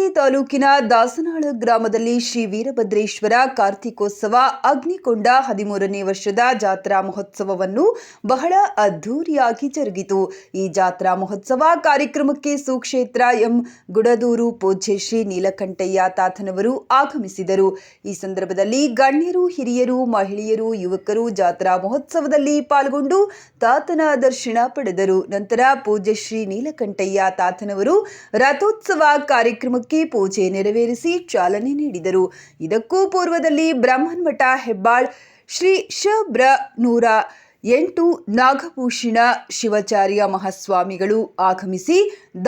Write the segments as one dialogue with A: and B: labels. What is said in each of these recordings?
A: ಭದ್ರಾವತಿ ತಾಲೂಕಿನ ದಾಸನಾಳ ಗ್ರಾಮದಲ್ಲಿ ಶ್ರೀ ವೀರಭದ್ರೇಶ್ವರ ಕಾರ್ತಿಕೋತ್ಸವ ಅಗ್ನಿಕೊಂಡ 13ನೇ ವರ್ಷದ ಜಾತ್ರಾ ಮಹೋತ್ಸವವನ್ನು ಬಹಳ ಅದ್ಧೂರಿಯಾಗಿ ಜರುಗಿತು. ಈ ಜಾತ್ರಾ ಮಹೋತ್ಸವ ಕಾರ್ಯಕ್ರಮಕ್ಕೆ ಸುಕ್ಷೇತ್ರ ಎಂ ಗುಡದೂರು ಪೂಜ್ಯ ಶ್ರೀ ನೀಲಕಂಠಯ್ಯ ತಾತನವರು ಆಗಮಿಸಿದರು. ಈ ಸಂದರ್ಭದಲ್ಲಿ ಗಣ್ಯರು, ಹಿರಿಯರು, ಮಹಿಳೆಯರು, ಯುವಕರು ಜಾತ್ರಾ ಮಹೋತ್ಸವದಲ್ಲಿ ಪಾಲ್ಗೊಂಡು ತಾತನ ದರ್ಶನ ಪಡೆದರು. ನಂತರ ಪೂಜ್ಯ ಶ್ರೀ ನೀಲಕಂಠಯ್ಯ ತಾತನವರು ರಥೋತ್ಸವ ಕಾರ್ಯಕ್ರಮಕ್ಕೆ ಪೂಜೆ ನೆರವೇರಿಸಿ ಚಾಲನೆ ನೀಡಿದರು. ಇದಕ್ಕೂ ಪೂರ್ವದಲ್ಲಿ ಬ್ರಹ್ಮನ್ಮಠ ಹೆಬ್ಬಾಳ್ ಶ್ರೀ ಶಬ್ರ 108 ನಾಗಭೂಷಣ ಶಿವಾಚಾರ್ಯ ಮಹಾಸ್ವಾಮಿಗಳು ಆಗಮಿಸಿ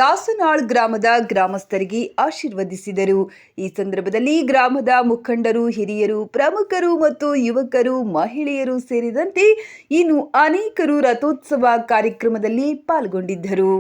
A: ದಾಸನಾಳ್ ಗ್ರಾಮದ ಗ್ರಾಮಸ್ಥರಿಗೆ ಆಶೀರ್ವದಿಸಿದರು. ಈ ಸಂದರ್ಭದಲ್ಲಿ ಗ್ರಾಮದ ಮುಖಂಡರು, ಹಿರಿಯರು, ಪ್ರಮುಖರು ಮತ್ತು ಯುವಕರು, ಮಹಿಳೆಯರು ಸೇರಿದಂತೆ ಇನ್ನು ಅನೇಕರು ರಥೋತ್ಸವ ಕಾರ್ಯಕ್ರಮದಲ್ಲಿ ಪಾಲ್ಗೊಂಡಿದ್ದರು.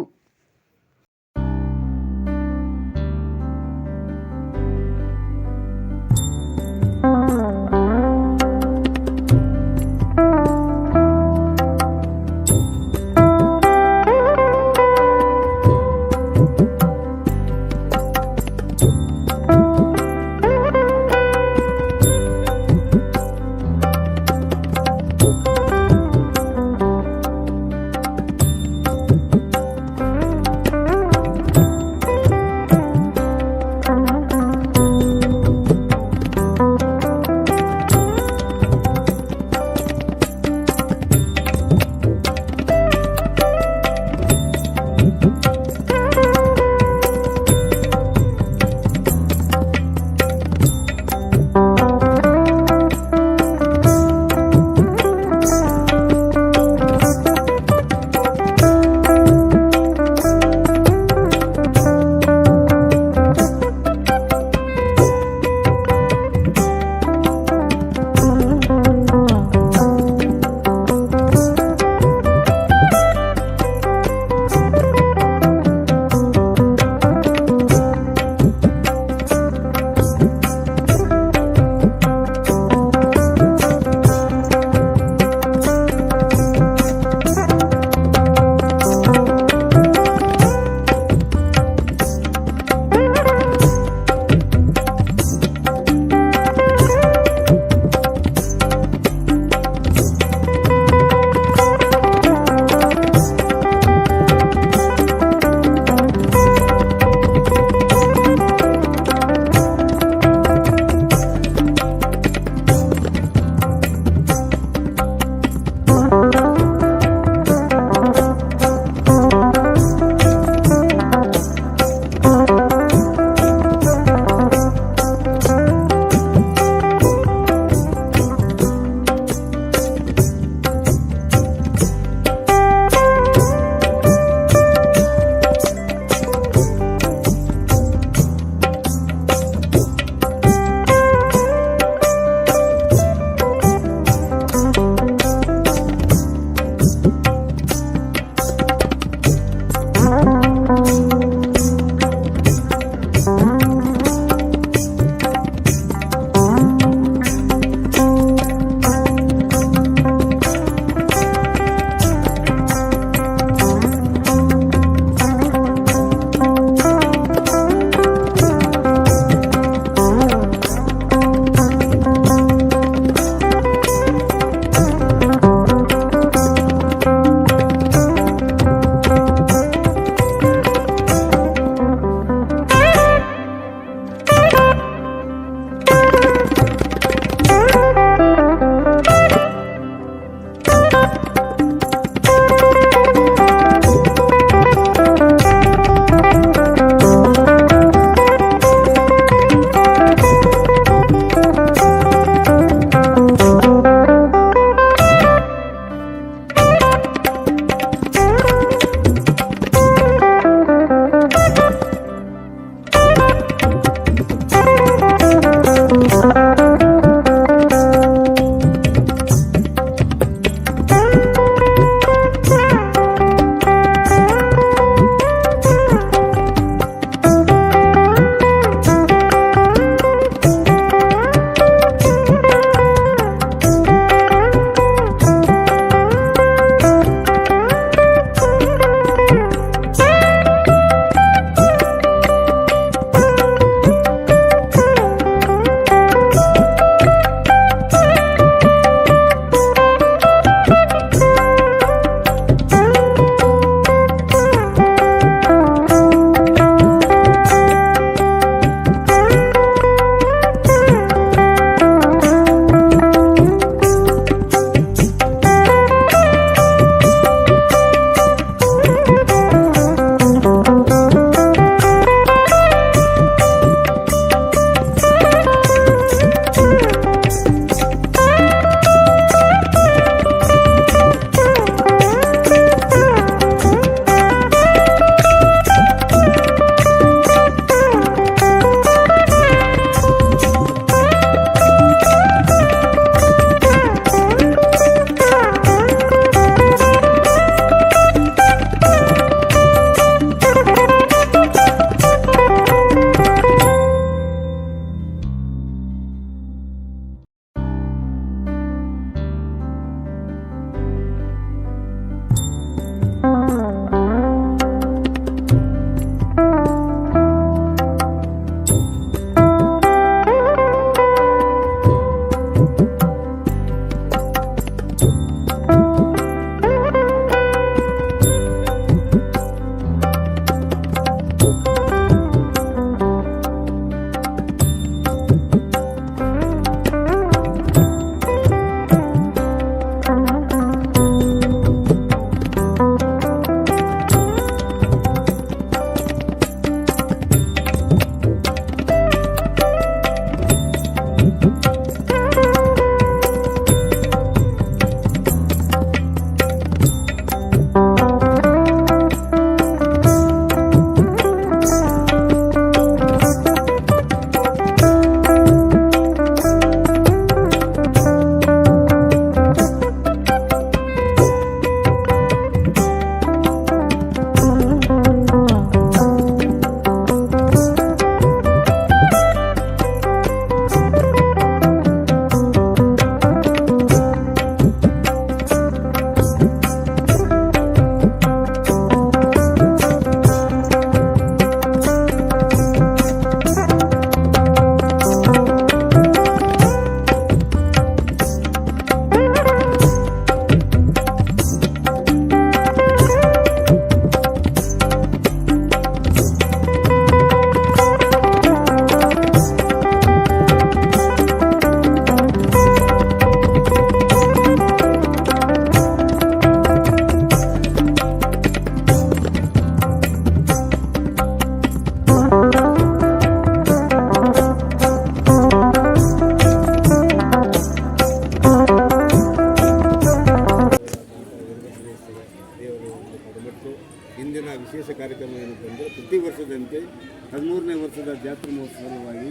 B: ಸಲುವಾಗಿ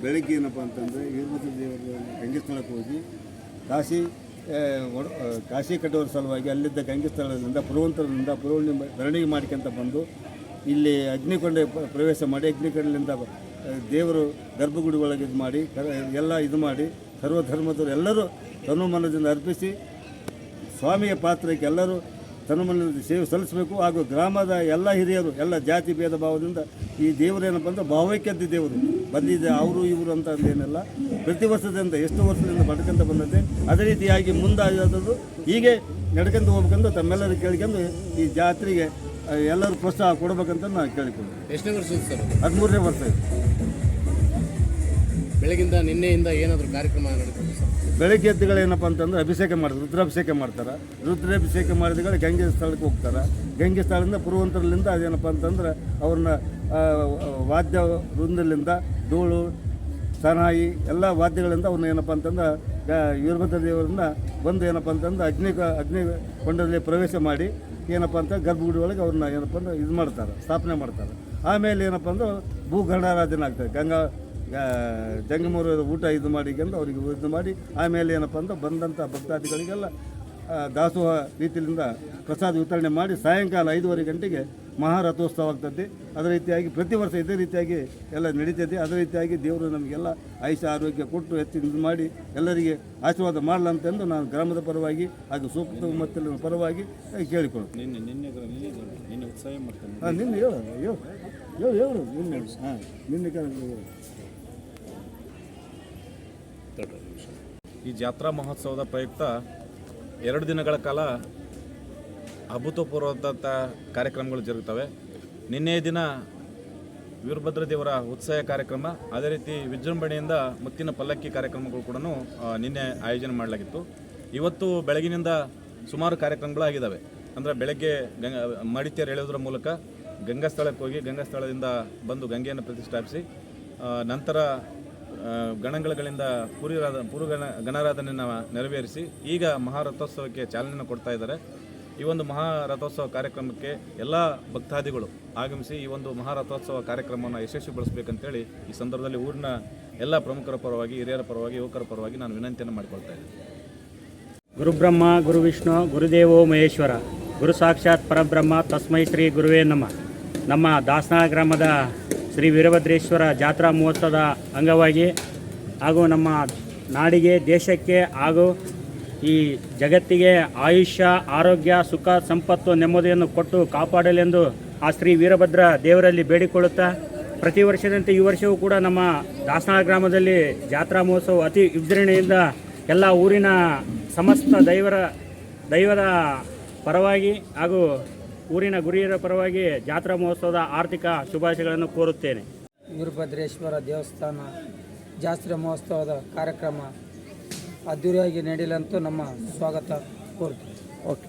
B: ಬೆಳಗ್ಗೆ ಏನಪ್ಪ ಅಂತಂದರೆ ವೀರಭದ್ರ ದೇವರ ಗಂಗೆ ಸ್ಥಳಕ್ಕೆ ಹೋಗಿ ಕಾಶಿ ಕಟ್ಟುವ ಸಲುವಾಗಿ ಅಲ್ಲಿದ್ದ ಗಂಗೆ ಸ್ಥಳದಿಂದ ಪುರವಂತರದಿಂದ ಮೆರವಣಿಗೆ ಮಾಡ್ಕೊಂತ ಬಂದು ಇಲ್ಲಿ ಅಗ್ನಿಕೊಂಡ ಪ್ರವೇಶ ಮಾಡಿ ಅಗ್ನಿಕೊಂಡಲಿಂದ ದೇವರು ಗರ್ಭಗುಡಿ ಒಳಗೆ ಇದು ಮಾಡಿ ಎಲ್ಲ ಇದು ಮಾಡಿ ಸರ್ವಧರ್ಮದವರು ಎಲ್ಲರೂ ತನುಮನದಿಂದ ಅರ್ಪಿಸಿ ಸ್ವಾಮಿಯ ಪಾತ್ರಕ್ಕೆ ಎಲ್ಲರೂ ತನುಮನದಿಂದ ಸೇವೆ ಸಲ್ಲಿಸಬೇಕು. ಹಾಗೂ ಗ್ರಾಮದ ಎಲ್ಲ ಹಿರಿಯರು ಎಲ್ಲ ಜಾತಿ ಭೇದ ಭಾವದಿಂದ ಈ ದೇವರೇನಪ್ಪ ಅಂದ್ರೆ ಭಾವೈಕ್ಯತೆ ದೇವರು ಬಂದಿದೆ, ಅವರು ಇವರು ಅಂತ ಅಂದೇನೆಲ್ಲ ಪ್ರತಿ ವರ್ಷದಿಂದ ಎಷ್ಟು ವರ್ಷದಿಂದ ಪಡ್ಕೊಂತ ಬಂದತೆ. ಅದೇ ರೀತಿಯಾಗಿ ಮುಂದಾಗೋದು ಹೀಗೆ ನಡ್ಕೊಂಡು ಹೋಗ್ಬೇಕಂತ ತಮ್ಮೆಲ್ಲರೂ ಕೇಳ್ಕೊಂಡು ಈ ಜಾತ್ರೆಗೆ ಎಲ್ಲರೂ ಪ್ರೋತ್ಸಾಹ ಕೊಡ್ಬೇಕಂತ ನಾನು ಕೇಳಿಕೊಂಡು.
C: ಎಷ್ಟನೇ ವರ್ಷ ಸರ್?
B: 13ನೇ ವರ್ಷ ಇದೆ.
C: ಬೆಳಗಿಂದ ನಿನ್ನೆಯಿಂದ ಏನಾದರೂ ಕಾರ್ಯಕ್ರಮ ನಡೀತದೆ ಸರ್?
B: ಬೆಳಗ್ಗೆ ಎದ್ದುಗಳೇನಪ್ಪ ಅಂತಂದ್ರೆ ಅಭಿಷೇಕ ಮಾಡ್ತಾರೆ, ರುದ್ರಾಭಿಷೇಕ ಮಾಡ್ತಾರೆ. ರುದ್ರಾಭಿಷೇಕ ಮಾಡಿದಗಳು ಗಂಗೆ ಸ್ಥಳಕ್ಕೆ ಹೋಗ್ತಾರೆ. ಗಂಗೆ ಸ್ಥಳದಿಂದ ಪುರವಂತರಲ್ಲಿಂದ ಅದೇನಪ್ಪ ಅಂತಂದ್ರೆ ಅವ್ರನ್ನ ವಾದ್ಯ ವೃಂದಲಿಂದ ಡೋಳು ಸನಾಯಿ ಎಲ್ಲ ವಾದ್ಯಗಳಿಂದ ಅವ್ರನ್ನ ಏನಪ್ಪ ಅಂತಂದ್ರೆ ವೀರಭದ್ರ ದೇವರನ್ನ ಬಂದು ಏನಪ್ಪ ಅಂತಂದ್ರೆ ಅಗ್ನಿ ಕೊಂಡಲ್ಲಿ ಪ್ರವೇಶ ಮಾಡಿ ಏನಪ್ಪ ಅಂತ ಗರ್ಭಗುಡಿ ಒಳಗೆ ಅವ್ರನ್ನ ಏನಪ್ಪ ಅಂದ್ರೆ ಇದು ಮಾಡ್ತಾರೆ, ಸ್ಥಾಪನೆ ಮಾಡ್ತಾರೆ. ಆಮೇಲೆ ಏನಪ್ಪ ಅಂದ್ರೆ ಭೂಗಣಾರಾಧನೆ ಆಗ್ತದೆ. ಜಂಗಮೂರು ಊಟ ಇದು ಮಾಡಿಕೊಂಡು ಅವರಿಗೆ ಇದು ಮಾಡಿ ಆಮೇಲೆ ಏನಪ್ಪ ಅಂದ್ರೆ ಬಂದಂಥ ಭಕ್ತಾದಿಗಳಿಗೆಲ್ಲ ದಾಸೋಹ ರೀತಿಯಿಂದ ಪ್ರಸಾದ ವಿತರಣೆ ಮಾಡಿ ಸಾಯಂಕಾಲ 5:30 ಗಂಟೆಗೆ ಮಹಾರಥೋತ್ಸವ ಆಗ್ತದೆ. ಅದೇ ರೀತಿಯಾಗಿ ಪ್ರತಿ ವರ್ಷ ಇದೇ ರೀತಿಯಾಗಿ ಎಲ್ಲ ನಡೀತದೆ. ಅದೇ ರೀತಿಯಾಗಿ ದೇವರು ನಮಗೆಲ್ಲ ಆಯುಷ್ಯ ಆರೋಗ್ಯ ಕೊಟ್ಟು ಹೆಚ್ಚಿನ ಇದು ಮಾಡಿ ಎಲ್ಲರಿಗೆ ಆಶೀರ್ವಾದ ಮಾಡಲಂತೆಂದು ನಾನು ಗ್ರಾಮದ ಪರವಾಗಿ ಹಾಗೂ ಸೂಕ್ತ ಮತ್ತು ಪರವಾಗಿ ಕೇಳಿಕೊಳ್ಳುತ್ತೇನೆ.
C: ನಿನ್ನೆ ಉತ್ಸವ ಮಾಡ್ತೇನೆ.
B: ನಿನ್ನೆ ಹೇಳು ನಿನ್ನೆ
D: ಈ ಜಾತ್ರಾ ಮಹೋತ್ಸವದ ಪ್ರಯುಕ್ತ 2 ದಿನಗಳ ಕಾಲ ಅಭೂತಪೂರ್ವವಾದಂಥ ಕಾರ್ಯಕ್ರಮಗಳು ಜರುಗುತ್ತವೆ. ನಿನ್ನೆಯ ದಿನ ವೀರಭದ್ರ ದೇವರ ಉತ್ಸವ ಕಾರ್ಯಕ್ರಮ, ಅದೇ ರೀತಿ ವಿಜೃಂಭಣೆಯಿಂದ ಮುತ್ತಿನ ಪಲ್ಲಕ್ಕಿ ಕಾರ್ಯಕ್ರಮಗಳು ಕೂಡ ನಿನ್ನೆ ಆಯೋಜನೆ ಮಾಡಲಾಗಿತ್ತು. ಇವತ್ತು ಬೆಳಗಿನಿಂದ ಸುಮಾರು ಕಾರ್ಯಕ್ರಮಗಳಾಗಿದ್ದಾವೆ. ಅಂದರೆ ಬೆಳಗ್ಗೆ ಮಡಿತೇರು ಎಳೆಯೋದ್ರ ಮೂಲಕ ಗಂಗಾ ಸ್ಥಳಕ್ಕೆ ಹೋಗಿ ಗಂಗಾ ಸ್ಥಳದಿಂದ ಬಂದು ಗಂಗೆಯನ್ನು ಪ್ರತಿಷ್ಠಾಪಿಸಿ ನಂತರ ಗಣಗಳಿಂದ ಗಣರಾಧನೆಯನ್ನು ನೆರವೇರಿಸಿ ಈಗ ಮಹಾರಥೋತ್ಸವಕ್ಕೆ ಚಾಲನೆ ಕೊಡ್ತಾ ಇದ್ದಾರೆ. ಈ ಒಂದು ಮಹಾರಥೋತ್ಸವ ಕಾರ್ಯಕ್ರಮಕ್ಕೆ ಎಲ್ಲ ಭಕ್ತಾದಿಗಳು ಆಗಮಿಸಿ ಈ ಒಂದು ಮಹಾರಥೋತ್ಸವ ಕಾರ್ಯಕ್ರಮವನ್ನು ಯಶಸ್ವಿಗೊಳಿಸಬೇಕಂತೇಳಿ ಈ ಸಂದರ್ಭದಲ್ಲಿ ಊರಿನ ಎಲ್ಲ ಪ್ರಮುಖರ ಪರವಾಗಿ, ಹಿರಿಯರ ಪರವಾಗಿ, ಯುವಕರ ಪರವಾಗಿ ನಾನು ವಿನಂತಿಯನ್ನು ಮಾಡಿಕೊಳ್ತಾ ಇದ್ದೀನಿ.
E: ಗುರುಬ್ರಹ್ಮ ಗುರುವಿಷ್ಣು ಗುರುದೇವೋ ಮಹೇಶ್ವರ ಗುರು ಸಾಕ್ಷಾತ್ ಪರಬ್ರಹ್ಮ ತಸ್ಮೈ ಶ್ರೀ ಗುರುವೇ ನಮಃ. ನಮ್ಮ ದಾಸನಾಳ ಗ್ರಾಮದ ಶ್ರೀ ವೀರಭದ್ರೇಶ್ವರ ಜಾತ್ರಾ ಮಹೋತ್ಸವದ ಅಂಗವಾಗಿ ಹಾಗೂ ನಮ್ಮ ನಾಡಿಗೆ, ದೇಶಕ್ಕೆ ಹಾಗೂ ಈ ಜಗತ್ತಿಗೆ ಆಯುಷ್ಯ, ಆರೋಗ್ಯ, ಸುಖ, ಸಂಪತ್ತು, ನೆಮ್ಮದಿಯನ್ನು ಕೊಟ್ಟು ಕಾಪಾಡಲೆಂದು ಆ ಶ್ರೀ ವೀರಭದ್ರ ದೇವರಲ್ಲಿ ಬೇಡಿಕೊಳ್ಳುತ್ತಾ ಪ್ರತಿ ವರ್ಷದಂತೆ ಈ ವರ್ಷವೂ ಕೂಡ ನಮ್ಮ ದಾಸನಾಳ ಗ್ರಾಮದಲ್ಲಿ ಜಾತ್ರಾ ಮಹೋತ್ಸವ ಅತಿ ವಿಜೃಂಭಣೆಯಿಂದ ಎಲ್ಲ ಊರಿನ ಸಮಸ್ತ ದೈವದ ಪರವಾಗಿ ಹಾಗೂ ಊರಿನ ಗುರಿಯರ ಪರವಾಗಿ ಜಾತ್ರಾ ಮಹೋತ್ಸವದ ಆರ್ಥಿಕ ಶುಭಾಶಯಗಳನ್ನು ಕೋರುತ್ತೇನೆ.
F: ವೀರಭದ್ರೇಶ್ವರ ದೇವಸ್ಥಾನ ಜಾತ್ರಾ ಮಹೋತ್ಸವದ ಕಾರ್ಯಕ್ರಮ ಅದ್ದೂರಿಯಾಗಿ ನಡೆಯಲಂತೂ ನಮ್ಮ ಸ್ವಾಗತ ಕೋರುತ್ತೇವೆ.
E: ಓಕೆ.